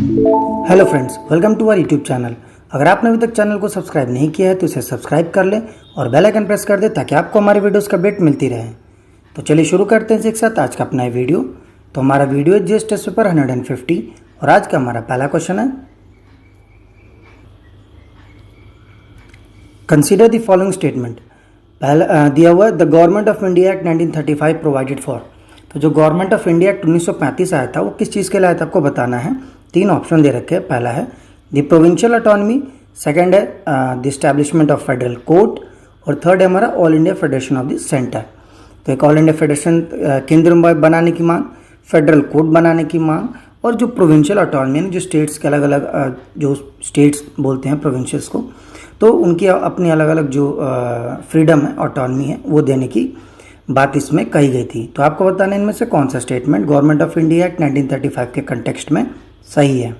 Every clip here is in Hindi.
Hello friends, welcome to our YouTube channel. अगर आपने अभी तक चैनल को सब्सक्राइब नहीं किया है तो इसे सब्सक्राइब कर लें और बेल आइकन प्रेस कर दें ताकि आपको हमारी वीडियोस का अपडेट मिलती रहे। तो चलिए शुरू करते हैं एक साथ आज का अपना ये वीडियो। तो हमारा वीडियो है जीएस टेस्ट पेपर 150 और आज का हमारा पहला क्वेश्चन है, कंसीडर द फॉलोइंग स्टेटमेंट। पहला दिया हुआ है the government of India act 1935 provided for. तो जो गवर्नमेंट ऑफ इंडिया एक्ट 1935 आया था वो किस चीज़ के लिए आया था आपको बताना है। तीन ऑप्शन दे रखे हैं। पहला है द प्रोविंशियल ऑटोनॉमी, सेकंड है the establishment of federal court और थर्ड है हमारा all India federation of the centre. तो एक ऑल इंडिया फेडरेशन केंद्र बनाने की मांग, फेडरल कोर्ट बनाने की मांग और जो प्रोविंशियल ऑटोनॉमी जो स्टेट्स के अलग अलग जो स्टेट्स बोलते हैं प्रोविंशियल्स को, तो उनकी अपनी अलग अलग जो फ्रीडम है, ऑटोनॉमी है, वो देने की बात इसमें कही गई थी। तो आपको बताना है इनमें से कौन सा statement government of India act 1935 के कंटेक्स्ट में सही है।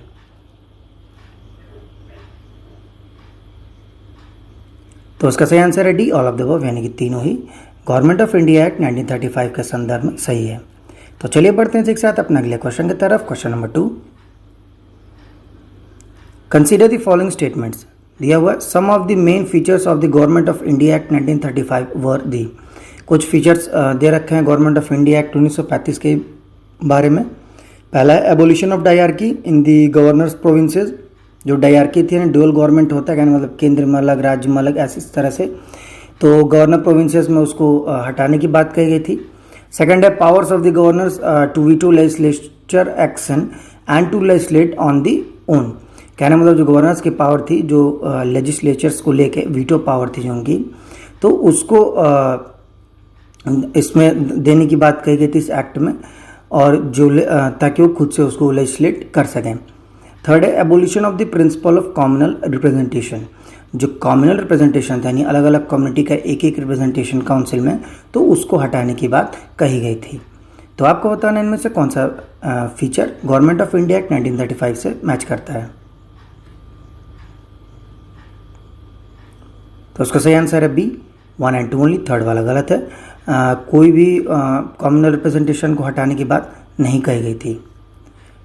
तो उसका सही आंसर है D, all of the above, यानी कि तीनों ही गवर्नमेंट ऑफ इंडिया एक्ट 1935 के संदर्भ में सही है। तो चलिए बढ़ते हैं एक साथ अपने अगले क्वेश्चन की तरफ। Question number 2, consider the following statements. दिया हुआ some of the main features of the government of India act 1935 were दी। कुछ फीचर्स दे रखे हैं गवर्नमेंट ऑफ इंडिया एक्ट 1935 के बारे में। पहला है abolition of dyarchy in the governors provinces. जो डायरकी थी ना, ड्यूअल गवर्नमेंट होता है, यानी मतलब केंद्र में अलग, राज्य में अलग, ऐसी तरह से, तो गवर्नर प्रोविंसेस में उसको हटाने की बात कही गई थी। सेकंड है powers of the governors to veto legislature action and to legislate on the own. कहने मतलब जो गवर्नर्स की पावर थी, जो लेजिस्लेचर्स को लेके वीटो पावर थी जो उनकी, तो उसको इसमें देने की बात कही गई थी इस एक्ट में, और जो ताकि वो खुद से उसको लेजिस्लेट कर सकें। थर्ड है abolition of the principle of communal representation. जो कॉम्युनल रिप्रेजेंटेशन था, यानी अलग अलग कम्युनिटी का एक एक रिप्रेजेंटेशन काउंसिल में, तो उसको हटाने की बात कही गई थी। तो आपको बताना इनमें से कौन सा feature government of India act 1935 से मैच करता है। तो उसका सही आंसर है बी, 1 and 2 ओनली। थर्ड वाला गलत है। कोई भी कम्युनल रिप्रेजेंटेशन को हटाने की बात नहीं कही गई थी।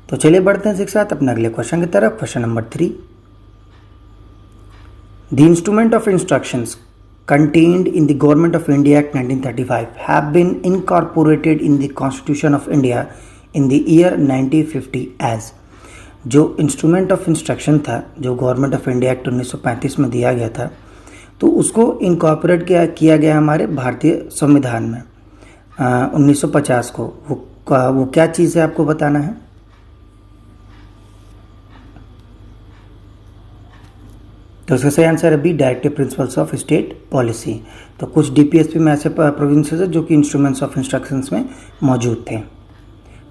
तो चलिए बढ़ते हैं एक साथ अपने अगले क्वेश्चन की तरफ। Question number 3, the instrument of instructions contained in the Government of India Act 1935 have been incorporated in the Constitution of India in the year 1950 as। जो इंस्ट्रूमेंट ऑफ इंस्ट्रक्शन था, जो गवर्नमेंट ऑफ इंडिया एक्ट 1935 में दिया गया था, तो उसको इनकॉर्पोरेट किया गया हमारे भारतीय संविधान में 1950 को। वो क्या चीज़ है आपको बताना है। तो उसका सही आंसर है B, directive principles of state policy. तो कुछ डीपीएसपी में ऐसे प्रोविंसेस है जो कि इंस्ट्रूमेंट्स ऑफ इंस्ट्रक्शंस में मौजूद थे।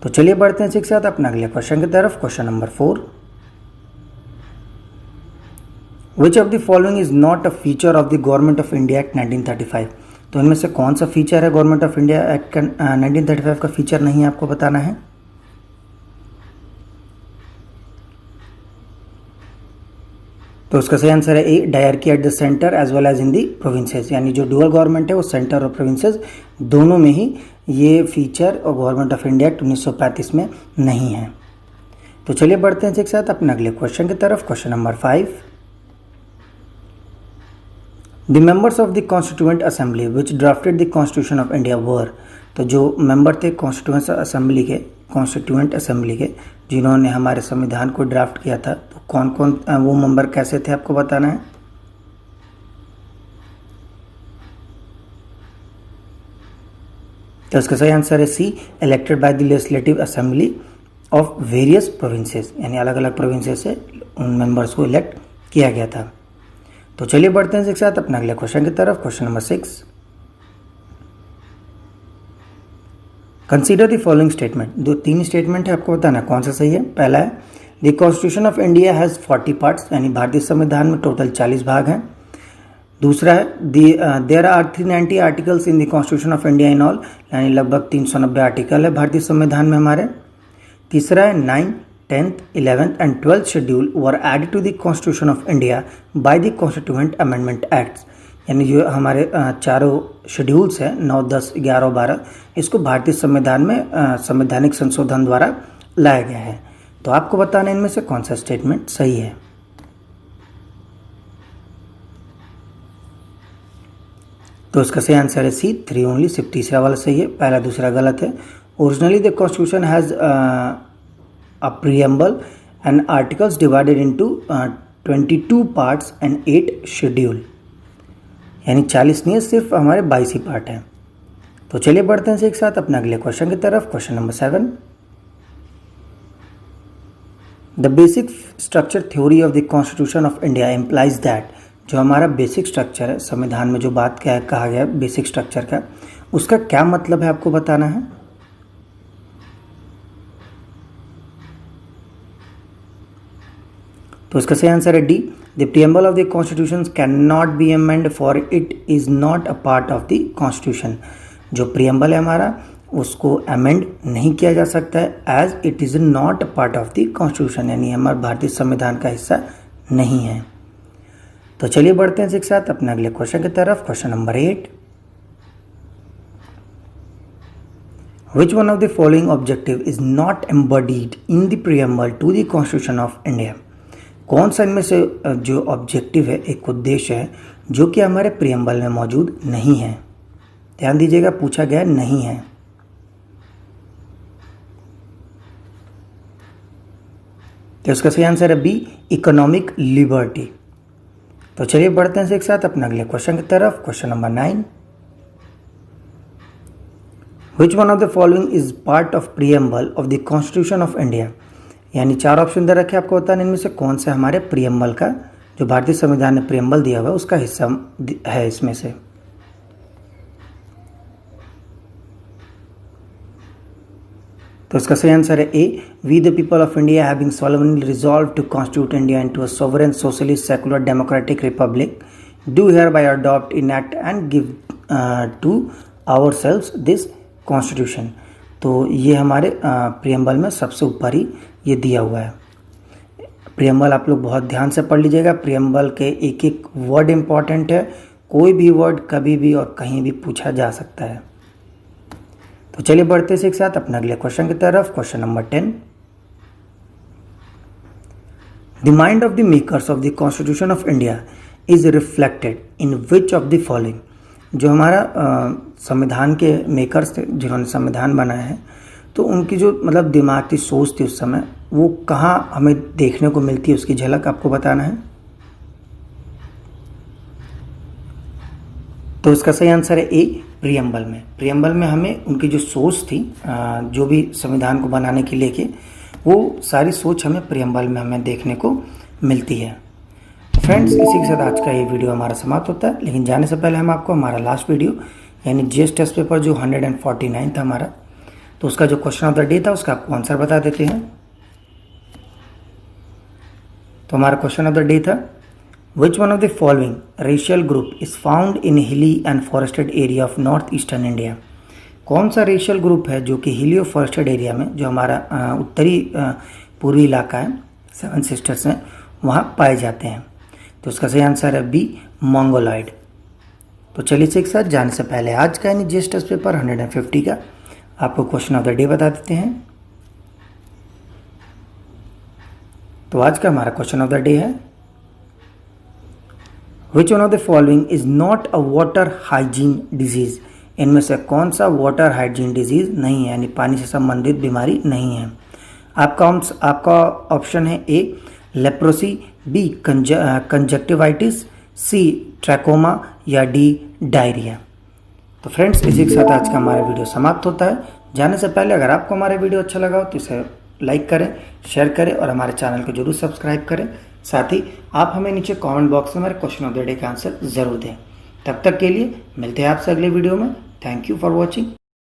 तो चलिए बढ़ते हैं एक साथ अपना अगले क्वेश्चन की तरफ। Question number 4, which of the following is not a feature of the government of India act 1935। तो इनमें से कौन सा फीचर है गवर्नमेंट ऑफ इंडिया एक्ट 1935 का फीचर नहीं है, आपको बताना है। तो उसका सही आंसर है A, dyarchy at the centre as well as in the provinces. यानी जो डुअल गवर्नमेंट है वो सेंटर और प्रोविंसेस दोनों में ही ये फीचर और गवर्नमेंट ऑफ इंडिया एक्ट 1935 में नहीं है। तो चलिए बढ़ते हैं एक साथ अपने अगले क्वेश्चन की तरफ। Question number 5, the members of the constituent assembly which drafted the constitution of India were. तो जो मेंबर थे कॉन्स्टिट्यूएंट असेंबली के जिन्होंने हमारे संविधान को ड्राफ्ट किया था, तो कौन कौन वो मेंबर कैसे थे आपको बताना है। तो इसका सही आंसर है C, elected by the legislative assembly of various provinces. यानी अलग अलग प्रोविंसेस से उन मेंबर्स को इलेक्ट किया गया था। तो चलिए बढ़ते हैं एक साथ अपने अगले क्वेश्चन की तरफ। Question number 6, consider the following statement. दो तीन स्टेटमेंट है, आपको बताना कौन सा सही है। पहला है the constitution of India has 40 parts, यानी भारतीय संविधान में टोटल 40 भाग हैं। दूसरा है there are 390 articles in the constitution of India in all, यानी लगभग 390 आर्टिकल है भारतीय संविधान में हमारे। तीसरा है 9th, 10th, 11th and 12th schedule were added to the constitution of India by the constituent amendment acts. यानी जो हमारे चारों शेड्यूल्स हैं 9, 10, 11 और 12, इसको भारतीय संविधान में संवैधानिक संशोधन द्वारा लाया गया है। तो आपको बताना है इनमें से कौन सा स्टेटमेंट सही है। तो इसका सही आंसर है सी, 3 ओनली, सिर्फ तीसरा वाला सही है, पहला दूसरा गलत है। Originally the constitution has a preamble and articles divided into 22 parts and 8 schedule, यानी 40 नहीं है, सिर्फ हमारे 22 ही पार्ट हैं। तो चलिए बढ़ते हैं एक साथ अपने अगले क्वेश्चन की तरफ। Question number 7, the basic structure theory of the constitution of India implies that, जो हमारा बेसिक स्ट्रक्चर है संविधान में, जो बात क्या है कहा गया है बेसिक स्ट्रक्चर का, उसका क्या मतलब है आपको बताना है। तो इसका सही आंसर है D, the preamble of the constitution cannot be amend for it is not a part of the constitution. जो प्रीएम्बल है हमारा, उसको अमेंड नहीं किया जा सकता है as it is not a part of the constitution, यानी हमारे भारतीय संविधान का हिस्सा नहीं है। तो चलिए बढ़ते हैं एक साथ अपने अगले क्वेश्चन की तरफ। Question number 8, which one of the following objective is not embodied in the preamble to the constitution of India. कौन सा इनमें से जो ऑब्जेक्टिव है, एक उद्देश्य है, जो कि हमारे प्रीएम्बल में मौजूद नहीं है। ध्यान दीजिएगा, पूछा गया नहीं है। तो इसका सही आंसर है बी, इकोनॉमिक लिबर्टी। तो चलिए बढ़ते हैं एक साथ अपने अगले क्वेश्चन की तरफ। Question number 9, which one of the following is part of preamble of the constitution of India, यानी 4 ऑप्शन दे रखे, आपको बताना इनमें से कौन सा हमारे प्रीएम्बल का, जो भारतीय संविधान ने प्रीएम्बल दिया हुआ है, उसका हिस्सा है इसमें से। तो इसका सही आंसर है A, we the people of India having solemnly resolved to constitute India into a sovereign socialist secular democratic republic do hereby adopt, enact and give to ourselves this constitution। तो ये हमारे प्रीएम्बल में सबसे ऊपर ही ये दिया हुआ है। प्रीएम्बल आप लोग बहुत ध्यान से पढ़ लीजिएगा, प्रीएम्बल के एक एक वर्ड इंपॉर्टेंट है, कोई भी वर्ड कभी भी और कहीं भी पूछा जा सकता है। तो चलिए बढ़ते हैं एक साथ अपने अगले क्वेश्चन की तरफ। Question number 10, the mind of the makers of the constitution of India is reflected in which of the following. जो हमारा संविधान के मेकर्स थे, जिन्होंने संविधान बनाया है, तो उनकी जो मतलब दिमाग की सोच थी उस समय, वो कहाँ हमें देखने को मिलती है, उसकी झलक आपको बताना है। तो इसका सही आंसर है ए, प्रीएम्बल में। प्रीएम्बल में हमें उनकी जो सोच थी, जो भी संविधान को बनाने के लिए के, वो सारी सोच हमें प्रीएम्बल में हमें देखने को मिलती है। फ्रेंड्स, इसी के साथ आज का ये वीडियो हमारा समाप्त होता है, लेकिन जाने से पहले हम आपको हमारा लास्ट वीडियो यानी जीएस टेस्ट पेपर जो 149 था हमारा, तो उसका जो क्वेश्चन ऑफ द डे था उसका आपको आंसर बता देते हैं। तो हमारा क्वेश्चन ऑफ द डे था, विच one of the following racial group is found in हिली and forested area of north eastern India. कौन सा रेशियल ग्रुप है जो कि हिली और फॉरेस्टेड एरिया में, जो हमारा उत्तरी पूर्वी इलाका है, 7 सिस्टर्स हैं, वहाँ पाए जाते हैं। तो उसका सही आंसर है बी, मंगोलॉइड। तो चलिए एक साथ जाने से पहले आज का यानी जीएस टेस्ट पेपर 150 का आपको क्वेश्चन ऑफ द डे बता देते हैं। तो आज का हमारा क्वेश्चन ऑफ द डे है, विच one of the following is not a water hygiene disease. इनमें से कौन सा वाटर हाइजीन डिजीज नहीं है, यानी पानी से संबंधित बीमारी नहीं है। आपका ऑप्शन है ए, लेप्रोसी, बी, कंजक्टिवाइटिस, सी, ट्रैकोमा, या डी, डायरिया। तो फ्रेंड्स, इसी के साथ आज का हमारा वीडियो समाप्त होता है। जाने से पहले अगर आपको हमारा वीडियो अच्छा लगा हो तो इसे लाइक करें, शेयर करें और हमारे चैनल को जरूर सब्सक्राइब करें। साथ ही आप हमें नीचे कमेंट बॉक्स में हमारे क्वेश्चन ऑफ द डे का आंसर जरूर दें। तब तक के लिए मिलते हैं आपसे अगले वीडियो में। Thank you for watching.